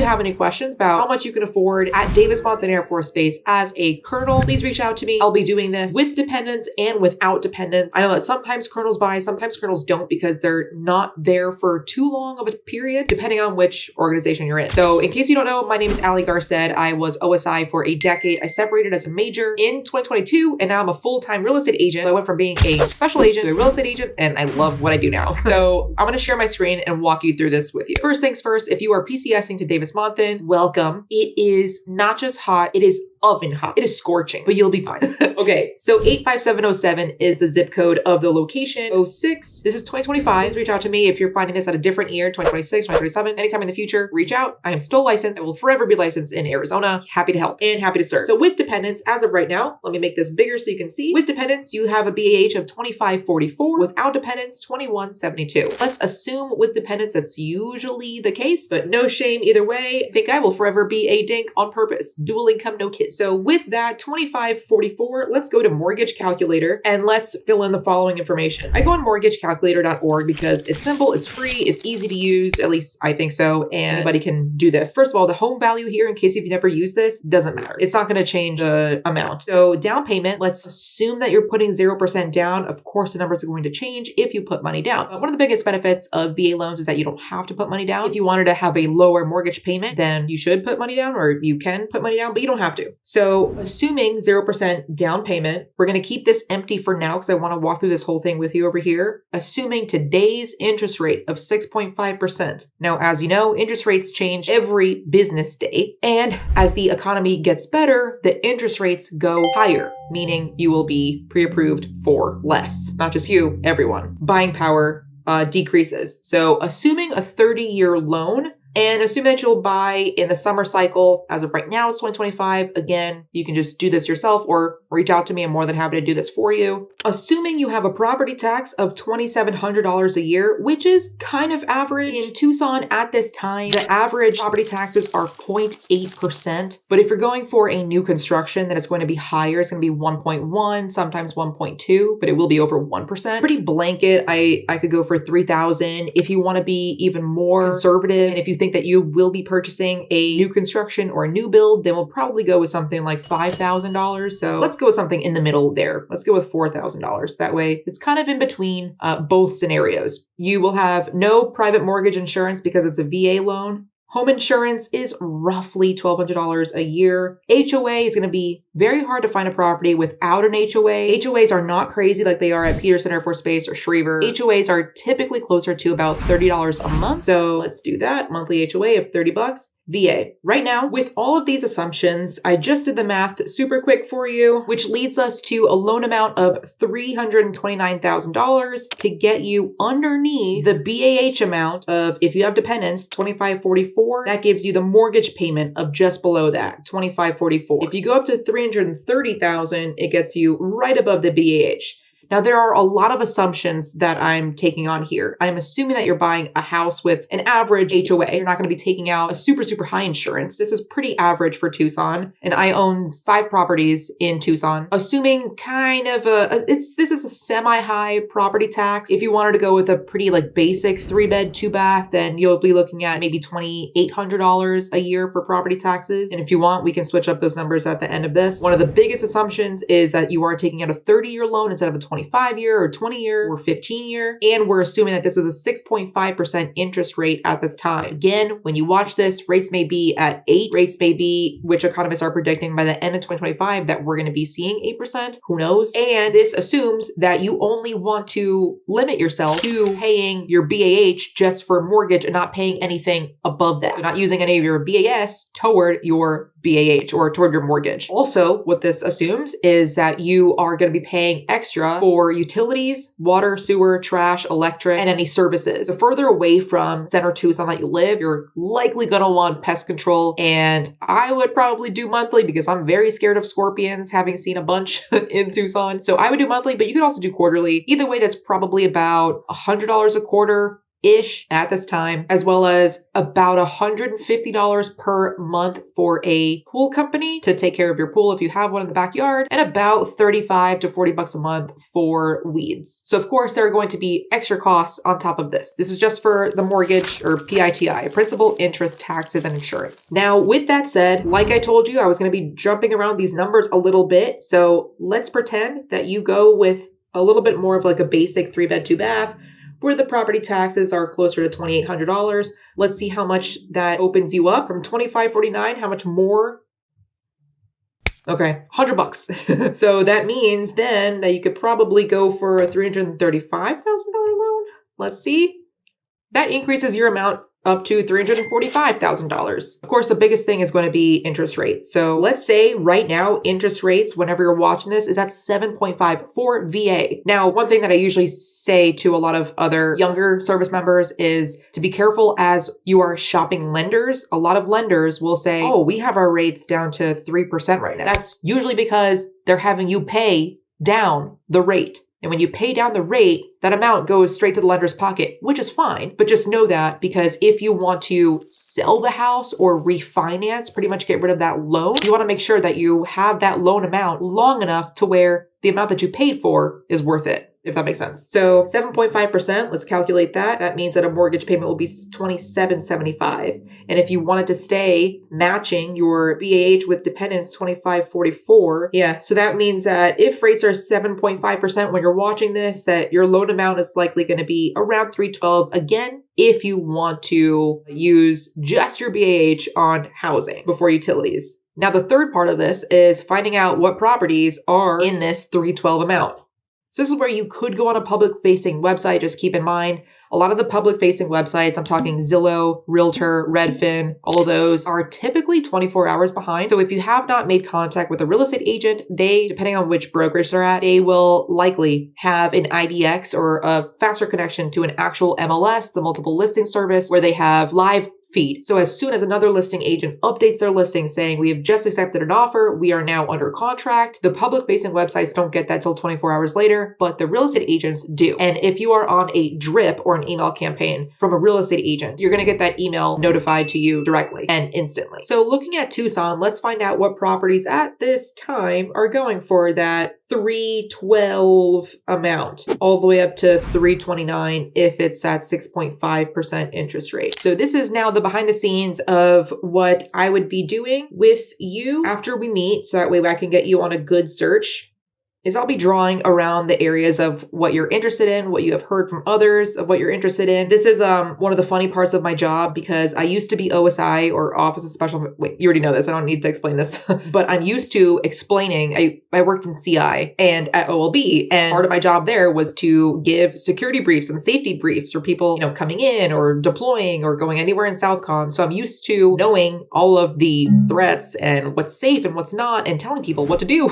you have any questions about how much you can afford at Davis Monthan Air Force Base as a colonel, please reach out to me. I'll be doing this with dependents and without dependents. I know that sometimes colonels buy, sometimes colonels don't because they're not there for too long of a period, depending on which organization you're in. So in case you don't know, my name is Garced. I was OSI for a decade. I separated as a major in 2022, and now I'm a full-time real estate agent. So I went from being a special agent to a real estate agent, and I love what I do now. So I'm going to share my screen and walk you through this with you. First things first, if you are PCSing to Davis Monthan, welcome. It is not just hot, it is oven hot. It is scorching, but you'll be fine. Okay, so 85707 is the zip code of the location. O-6, this is 2025. Please reach out to me if you're finding this at a different year, 2026, 2027, anytime in the future, reach out. I am still licensed. I will forever be licensed in Arizona. Happy to help and happy to serve. So with dependents, as of right now, let me make this bigger so you can see. With dependents, you have a BAH of 2544. Without dependents, 2172. Let's assume with dependents, that's usually the case, but no shame either way. I think I will forever be a dink on purpose. Dual income, no kids. So with that 2544, let's go to mortgage calculator and let's fill in the following information. I go on mortgagecalculator.org because it's simple, it's free, it's easy to use, at least I think so, and anybody can do this. First of all, the home value here, in case you've never used this, doesn't matter. It's not going to change the amount. So down payment, let's assume that you're putting 0% down. Of course, the numbers are going to change if you put money down. One of the biggest benefits of VA loans is that you don't have to put money down. If you wanted to have a lower mortgage payment, then you should put money down, or you can put money down, but you don't have to. So assuming 0% down payment, we're going to keep this empty for now because I want to walk through this whole thing with you over here. Assuming today's interest rate of 6.5%. Now, as you know, interest rates change every business day. And as the economy gets better, the interest rates go higher, meaning you will be pre-approved for less. Not just you, everyone. Buying power decreases. So assuming a 30-year loan, and assume that you'll buy in the summer cycle. As of right now, it's 2025. Again, you can just do this yourself or reach out to me. I'm more than happy to do this for you. Assuming you have a property tax of $2,700 a year, which is kind of average in Tucson at this time. The average property taxes are 0.8%. But if you're going for a new construction, then it's going to be higher. It's going to be 1.1, sometimes 1.2, but it will be over 1%. Pretty blanket. I could go for 3,000. If you want to be even more conservative, and if you think that you will be purchasing a new construction or a new build, then we'll probably go with something like $5,000. So let's go with something in the middle there. Let's go with $4,000. That way it's kind of in between both scenarios. You will have no private mortgage insurance because it's a VA loan. Home insurance is roughly $1,200 a year. HOA is going to be very hard to find a property without an HOA. HOAs are not crazy like they are at Peterson Air Force Base or Schriever. HOAs are typically closer to about $30 a month. So let's do that. Monthly HOA of $30. VA. Right now, with all of these assumptions, I just did the math super quick for you, which leads us to a loan amount of $329,000 to get you underneath the BAH amount of, if you have dependents, $2,544. That gives you the mortgage payment of just below that, $2,544. If you go up to $330,000, it gets you right above the BAH. Now, there are a lot of assumptions that I'm taking on here. I'm assuming that you're buying a house with an average HOA. You're not going to be taking out a super, super high insurance. This is pretty average for Tucson. And I own 5 properties in Tucson. Assuming kind of this is a semi-high property tax. If you wanted to go with a pretty like basic 3-bed, 2-bath, then you'll be looking at maybe $2,800 a year for property taxes. And if you want, we can switch up those numbers at the end of this. One of the biggest assumptions is that you are taking out a 30-year loan instead of a 25-year or 20-year or 15-year. And we're assuming that this is a 6.5% interest rate at this time. Again, when you watch this, rates may be at 8. Rates may be, which economists are predicting by the end of 2025 that we're going to be seeing 8%. Who knows? And this assumes that you only want to limit yourself to paying your BAH just for mortgage and not paying anything above that. So not using any of your BAS toward your BAH or toward your mortgage. Also, what this assumes is that you are going to be paying extra for utilities, water, sewer, trash, electric, and any services. The further away from center Tucson that you live, you're likely going to want pest control. And I would probably do monthly because I'm very scared of scorpions, having seen a bunch in Tucson. So I would do monthly, but you could also do quarterly. Either way, that's probably about $100 a quarter. ish at this time, as well as about $150 per month for a pool company to take care of your pool if you have one in the backyard, and about $35 to $40 a month for weeds. So of course, there are going to be extra costs on top of this. This is just for the mortgage, or PITI, principal, interest, taxes, and insurance. Now, with that said, like I told you, I was going to be jumping around these numbers a little bit. So let's pretend that you go with a little bit more of like a basic 3-bed, 2-bath, where the property taxes are closer to $2,800. Let's see how much that opens you up from $2,549. How much more? Okay, $100. So that means then that you could probably go for a $335,000 loan. Let's see. That increases your amount up to $345,000. Of course, the biggest thing is going to be interest rate. So let's say right now, interest rates, whenever you're watching this, is at 7.5 for VA. Now, one thing that I usually say to a lot of other younger service members is to be careful as you are shopping lenders. A lot of lenders will say, oh, we have our rates down to 3% right now. That's usually because they're having you pay down the rate. And when you pay down the rate, that amount goes straight to the lender's pocket, which is fine. But just know that, because if you want to sell the house or refinance, pretty much get rid of that loan, you want to make sure that you have that loan amount long enough to where the amount that you paid for is worth it, if that makes sense. So 7.5%, let's calculate that. That means that a mortgage payment will be $2,775. And if you wanted to stay matching your BAH with dependents, $2,544. Yeah, so that means that if rates are 7.5% when you're watching this, that your loan amount is likely going to be around $312. Again, if you want to use just your BAH on housing before utilities. Now, the third part of this is finding out what properties are in this $312 amount. So this is where you could go on a public-facing website. Just keep in mind, a lot of the public-facing websites, I'm talking Zillow, Realtor, Redfin, all of those are typically 24 hours behind. So if you have not made contact with a real estate agent, they, depending on which brokerage they're at, they will likely have an IDX or a faster connection to an actual MLS, the multiple listing service, where they have live feed. So as soon as another listing agent updates their listing saying, we have just accepted an offer, we are now under contract, the public facing websites don't get that till 24 hours later, but the real estate agents do. And if you are on a drip or an email campaign from a real estate agent, you're going to get that email notified to you directly and instantly. So looking at Tucson, let's find out what properties at this time are going for that $312 amount, all the way up to $329 if it's at 6.5% interest rate. So this is now the behind the scenes of what I would be doing with you after we meet, so that way I can get you on a good search. Is I'll be drawing around the areas of what you're interested in, what you have heard from others of what you're interested in. This is one of the funny parts of my job, because I used to be OSI, or Office of Special, wait, you already know this, I don't need to explain this, but I'm used to explaining, I worked in CI and at OLB, and part of my job there was to give security briefs and safety briefs for people, coming in or deploying or going anywhere in Southcom. So I'm used to knowing all of the threats and what's safe and what's not, and telling people what to do.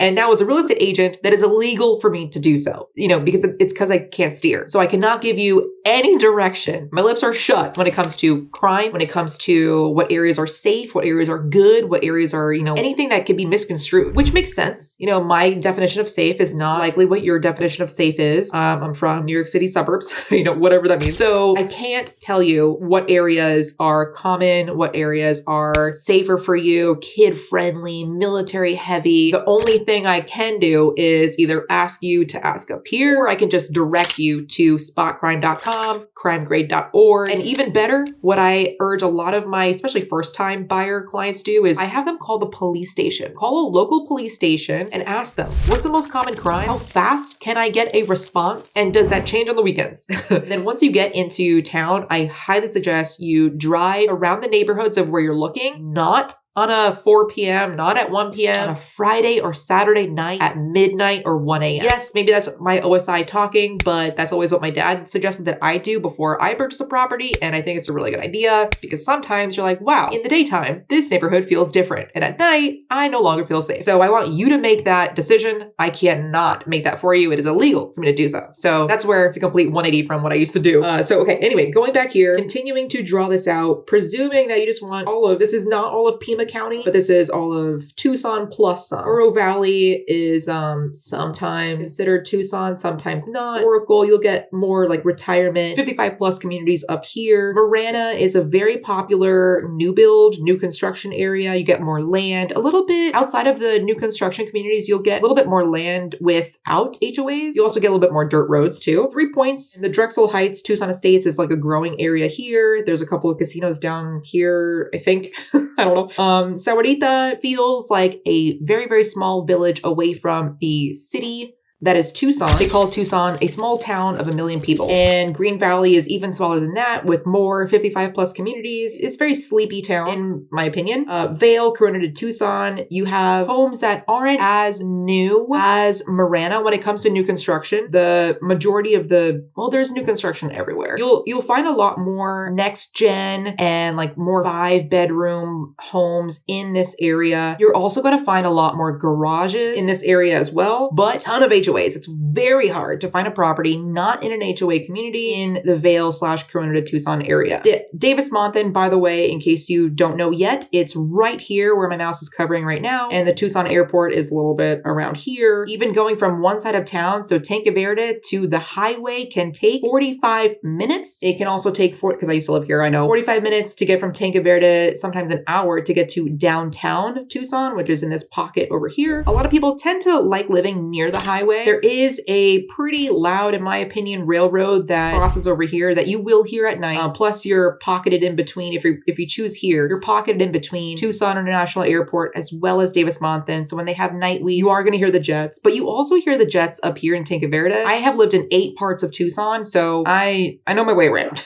And now as a real estate agent, that is illegal for me to do so, because it's because I can't steer. So I cannot give you any direction. My lips are shut when it comes to crime, when it comes to what areas are safe, what areas are good, what areas are, anything that could be misconstrued, which makes sense. My definition of safe is not likely what your definition of safe is. I'm from New York City suburbs, whatever that means. So I can't tell you what areas are common, what areas are safer for you, kid friendly, military heavy. The only thing I can do is either ask you to ask up here, or I can just direct you to spotcrime.com, crimegrade.org. And even better, what I urge a lot of my, especially first-time buyer clients do, is I have them call the police station. Call a local police station and ask them, what's the most common crime? How fast can I get a response? And does that change on the weekends? Then once you get into town, I highly suggest you drive around the neighborhoods of where you're looking, not on a 4 p.m., not at 1 p.m., on a Friday or Saturday night at midnight or 1 a.m. Yes, maybe that's my OSI talking, but that's always what my dad suggested that I do before I purchase a property. And I think it's a really good idea, because sometimes you're like, wow, in the daytime, this neighborhood feels different. And at night, I no longer feel safe. So I want you to make that decision. I cannot make that for you. It is illegal for me to do so. So that's where it's a complete 180 from what I used to do. Anyway, going back here, continuing to draw this out, presuming that you just want all of, this is not all of Pima county, but this is all of Tucson plus some. Oro Valley is sometimes considered Tucson, sometimes not. Oracle, you'll get more like retirement, 55 plus communities up here. Marana is a very popular new build, new construction area. You get more land. A little bit outside of the new construction communities, you'll get a little bit more land without HOAs. You also get a little bit more dirt roads too. 3 points. In the Drexel Heights, Tucson Estates is like a growing area here. There's a couple of casinos down here, I think. I don't know. Sahuarita feels like a very, very small village away from the city that is Tucson. They call Tucson a small town of 1 million people. And Green Valley is even smaller than that with more 55 plus communities. It's a very sleepy town, in my opinion. Vail, Corona to Tucson, you have homes that aren't as new as Marana when it comes to new construction. The majority of there's new construction everywhere. You'll find a lot more next gen and like more 5-bedroom homes in this area. You're also going to find a lot more garages in this area as well, but ton of HOAs. It's very hard to find a property not in an HOA community in the Vail/Corona to Tucson area. Davis Monthan, by the way, in case you don't know yet, it's right here where my mouse is covering right now. And the Tucson airport is a little bit around here. Even going from one side of town, so Tanque Verde to the highway can take 45 minutes. It can also take, because I used to live here, I know, 45 minutes to get from Tanque Verde, sometimes an hour to get to downtown Tucson, which is in this pocket over here. A lot of people tend to like living near the highway. There is a pretty loud, in my opinion, railroad that crosses over here that you will hear at night. Plus, you're pocketed in between. If you choose here, you're pocketed in between Tucson International Airport as well as Davis Monthan. So when they have nightly, you are going to hear the jets, but you also hear the jets up here in Tanque Verde. I have lived in 8 parts of Tucson, so I know my way around.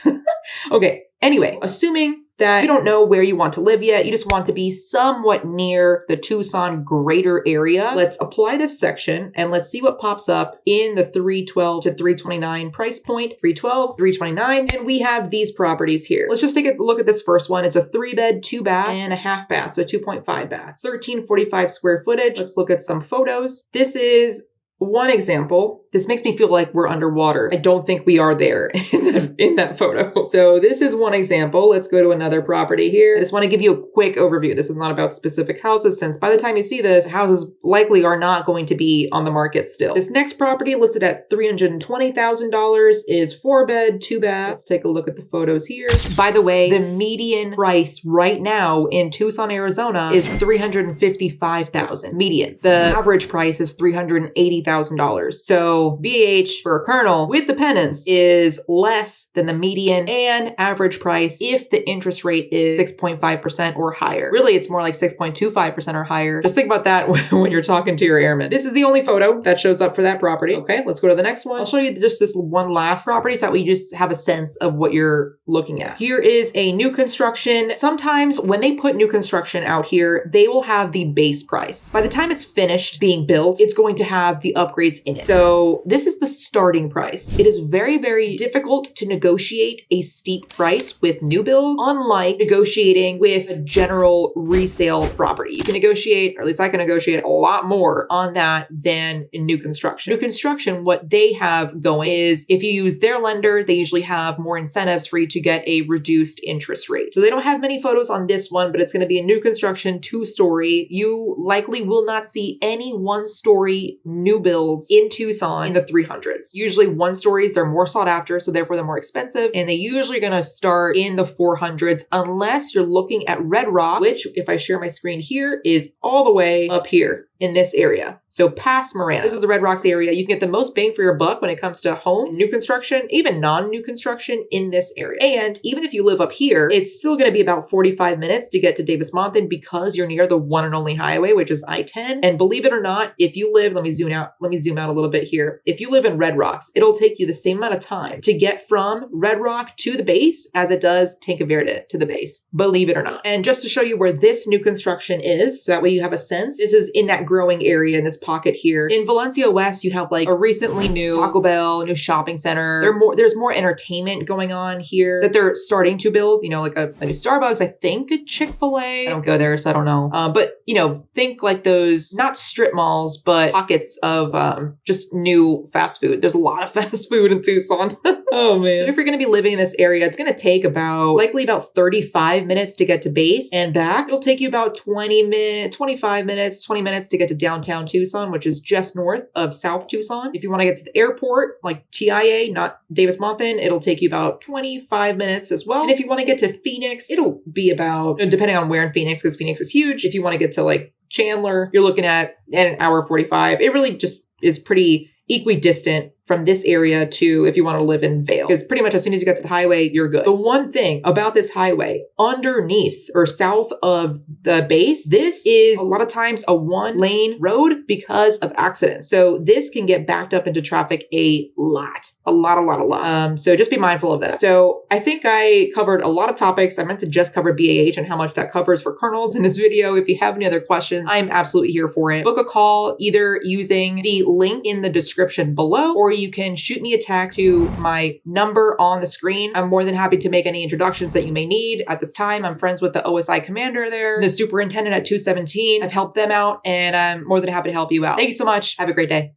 Okay. Anyway, assuming that you don't know where you want to live yet, you just want to be somewhat near the Tucson greater area, let's apply this section and let's see what pops up in the 312 to 329 price point. 312, 329, and we have these properties here. Let's just take a look at this first one. It's a 3-bed, 2-bath, and a half bath, so 2.5 baths. 1345 square footage. Let's look at some photos. This is one example. This makes me feel like we're underwater. I don't think we are there in that photo. So this is one example. Let's go to another property here. I just want to give you a quick overview. This is not about specific houses, since by the time you see this, houses likely are not going to be on the market still. This next property listed at $320,000 is 4-bed, 2-bath. Let's take a look at the photos here. By the way, the median price right now in Tucson, Arizona is $355,000 median. The average price is $380,000. So BAH for a kernel with dependents is less than the median and average price if the interest rate is 6.5% or higher. Really, it's more like 6.25% or higher. Just think about that when you're talking to your airman. This is the only photo that shows up for that property. Okay, let's go to the next one. I'll show you just this one last property so that we just have a sense of what you're looking at. Here is a new construction. Sometimes when they put new construction out here, they will have the base price. By the time it's finished being built, it's going to have the upgrades in it. So this is the starting price. It is very, very difficult to negotiate a steep price with new builds, unlike negotiating with a general resale property. You can negotiate, or at least I can negotiate a lot more on that than in new construction. New construction, what they have going is if you use their lender, they usually have more incentives for you to get a reduced interest rate. So they don't have many photos on this one, but it's going to be a new construction 2-story. You likely will not see any 1-story new builds in Tucson in the 300s. Usually 1-stories, they're more sought after, so therefore they're more expensive, and they usually going to start in the 400s unless you're looking at Red Rock, which, if I share my screen here, is all the way up here in this area. So past Marana. This is the Red Rocks area. You can get the most bang for your buck when it comes to homes, new construction, even non-new construction in this area. And even if you live up here, it's still going to be about 45 minutes to get to Davis Monthan because you're near the one and only highway, which is I-10. And believe it or not, if you live, let me zoom out a little bit here. If you live in Red Rocks, it'll take you the same amount of time to get from Red Rock to the base as it does Tanque Verde to the base, believe it or not. And just to show you where this new construction is, so that way you have a sense, this is in that that growing area in this pocket here. In Valencia West, you have like a recently new Taco Bell, new shopping center. There's more entertainment going on here that they're starting to build, you know, like a new Starbucks, I think a Chick-fil-A. I don't go there, so I don't know. But, you know, think like those, not strip malls, but pockets of just new fast food. There's a lot of fast food in Tucson. Oh man. So if you're going to be living in this area, it's going to take likely about 35 minutes to get to base and back. It'll take you about 20 minutes to get to downtown Tucson, which is just north of South Tucson. If you want to get to the airport, like TIA, not Davis Monthan, it'll take you about 25 minutes as well. And if you want to get to Phoenix, it'll be about, depending on where in Phoenix, because Phoenix is huge. If you want to get to like Chandler, you're looking at an hour 45. It really just is pretty equidistant from this area to if you want to live in Vail. Because pretty much as soon as you get to the highway, you're good. The one thing about this highway, underneath or south of the base, this is a lot of times a one-lane road because of accidents. So this can get backed up into traffic a lot. So just be mindful of that. So I think I covered a lot of topics. I meant to just cover BAH and how much that covers for kernels in this video. If you have any other questions, I'm absolutely here for it. Book a call either using the link in the description below, or you can shoot me a text to my number on the screen. I'm more than happy to make any introductions that you may need. At this time, I'm friends with the OSI commander there, the superintendent at 217. I've helped them out, and I'm more than happy to help you out. Thank you so much. Have a great day.